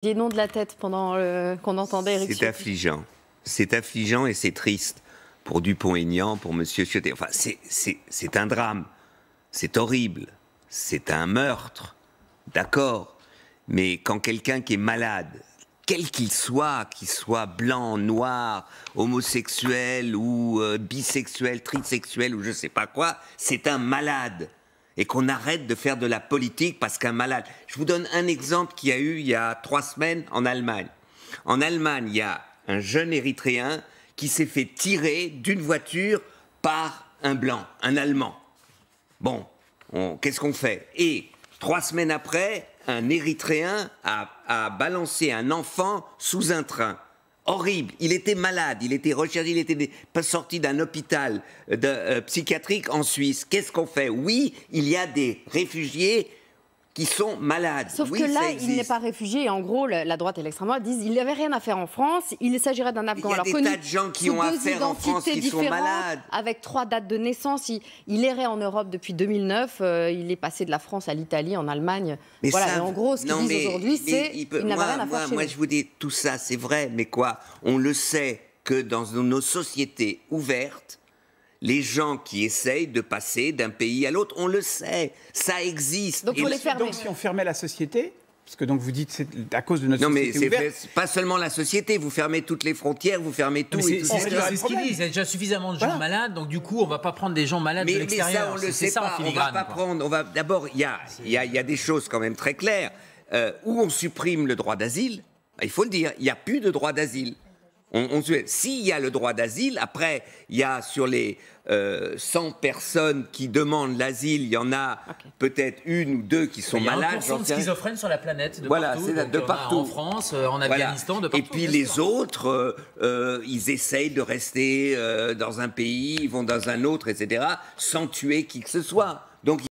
Des noms de la tête pendant qu'on entendait Éric Ciotti. C'est affligeant et c'est triste pour Dupont-Aignan, pour Monsieur Ciotti. Enfin, c'est un drame, c'est horrible, c'est un meurtre, d'accord. Mais quand quelqu'un qui est malade, quel qu'il soit blanc, noir, homosexuel ou bisexuel, trisexuel ou je sais pas quoi, c'est un malade. Et qu'on arrête de faire de la politique parce qu'un malade... Je vous donne un exemple qu'il y a eu il y a 3 semaines en Allemagne. En Allemagne, il y a un jeune Érythréen qui s'est fait tirer d'une voiture par un blanc, un Allemand. Bon, qu'est-ce qu'on fait? Et 3 semaines après, un Érythréen a balancé un enfant sous un train. Horrible, il était malade, il était recherché, il était sorti d'un hôpital psychiatrique en Suisse. Qu'est-ce qu'on fait? Oui, il y a des réfugiés qui sont malades. Sauf oui, que là, il n'est pas réfugié. En gros, la droite et l'extrême droite disent qu'il n'avait rien à faire en France. Il s'agirait d'un Afghan. Il y a des tas de gens qui ont affaire en France qui sont malades. Avec 3 dates de naissance. Il errait en Europe depuis 2009. Il est passé de la France à l'Italie, en Allemagne. Mais voilà. Et en gros, ce qu'ils disent aujourd'hui, c'est qu'il n'avait rien à faire chez moi, je vous dis, tout ça, c'est vrai. Mais quoi? On le sait que dans nos sociétés ouvertes, les gens qui essayent de passer d'un pays à l'autre, on le sait, ça existe. Donc, donc si on fermait la société, parce que donc vous dites c'est à cause de notre société ouverte... Non mais c'est pas seulement la société, vous fermez toutes les frontières, vous fermez tout. C'est ce qu'il dit, il y a déjà suffisamment de gens malades, donc du coup on va pas prendre des gens malades de l'extérieur. Mais ça on le sait pas, on va pas prendre, d'abord il y a des choses quand même très claires, où on supprime le droit d'asile, il faut le dire, il n'y a plus de droit d'asile. S'il y a le droit d'asile, après, il y a sur les 100 personnes qui demandent l'asile, il y en a peut-être 1 ou 2 qui sont malades. Il y a 1% de schizophrènes sur la planète, voilà, partout. C'est de partout. En France, en Afghanistan, de partout. Et puis les autres, ils essayent de rester dans un pays, ils vont dans un autre, etc., sans tuer qui que ce soit. Donc,